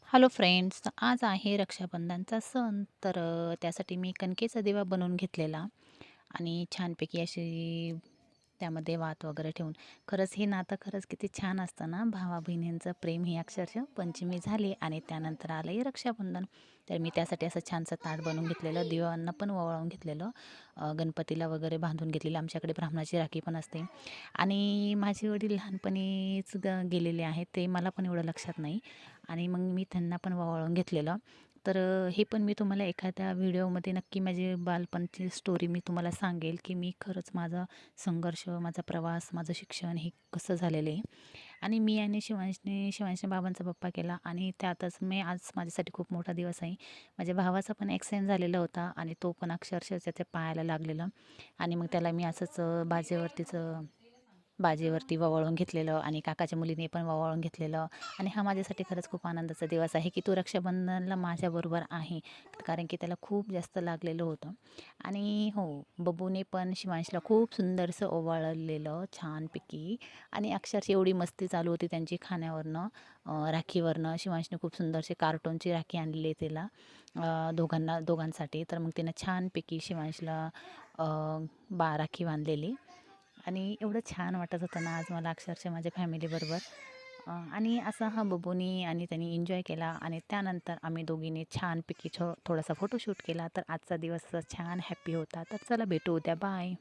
Hello friends, आज आहे रक्षाबंधनचा सण. तर त्यासाठी मी कणकेचा दिवा बनवून घेतलेला आणि छानपैकी अशी त्यामध्ये वात वगैरे ठेवून. खरंच हे नातं खरंच किती छान असतं ना, भावा-बहिणींचं प्रेम. ही अक्षरशः पंचमी झाली आणि त्यानंतर आलं आहे रक्षाबंधन. तर मी त्यासाठी असं छानसं ताट बनवून घेतलेलं, दिवांना पण ओवाळून घेतलेलं, गणपतीला वगैरे बांधून घेतलेलं. आमच्याकडे ब्राह्मणाची राखी पण असते आणि माझे वडील लहानपणीच गेलेले आहेत, ते मला पण एवढं लक्षात नाही आणि मग मी त्यांना पण ओवाळून घेतलेलं. तर हे पण मी तुम्हाला एखाद्या व्हिडिओमध्ये नक्की माझी बालपणची स्टोरी मी तुम्हाला सांगेल, की मी खरंच माझा संघर्ष, माझा प्रवास, माझं शिक्षण हे कसं झालेलं आहे. आणि मी आणि शिवांशने बाबांचा पप्पा केला आणि त्यातच मी आज माझ्यासाठी खूप मोठा दिवस आहे. माझ्या भावाचा पण ॲक्सिडेंट झालेला होता आणि तो पण अक्षरशः त्याच्या पायाला लागलेलं आणि मग त्याला मी असंच बाजेवरती ववाळून घेतलेलं आणि काकाच्या मुलीने पण ववाळून घेतलेलं. आणि हा माझ्यासाठी खरंच खूप आनंदाचा दिवस आहे, की तो रक्षाबंधनला माझ्याबरोबर आहे. कारण की त्याला खूप जास्त लागलेलं होतं. आणि हो, बबूने पण शिवांशला खूप सुंदरसं ओवाळलेलं छानपैकी आणि अक्षरशः एवढी मस्ती चालू होती त्यांची खाण्यावरनं, राखीवरनं. शिवांशने खूप सुंदरशी कार्टूनची राखी आणलेली तिला, दोघांसाठी. तर मग तिनं छानपैकी शिवांशला राखी बांधलेली आणि एवढं छान वाटत होतं ना आज मला अक्षरशः माझ्या फॅमिलीबरोबर. आणि असा हा बबूनी आणि त्यांनी एन्जॉय केला आणि त्यानंतर आम्ही दोघींनी छानपैकी थोडासा फोटोशूट केला. तर आजचा दिवस असा छान हॅप्पी होता. तर चला भेटू उद्या. बाय.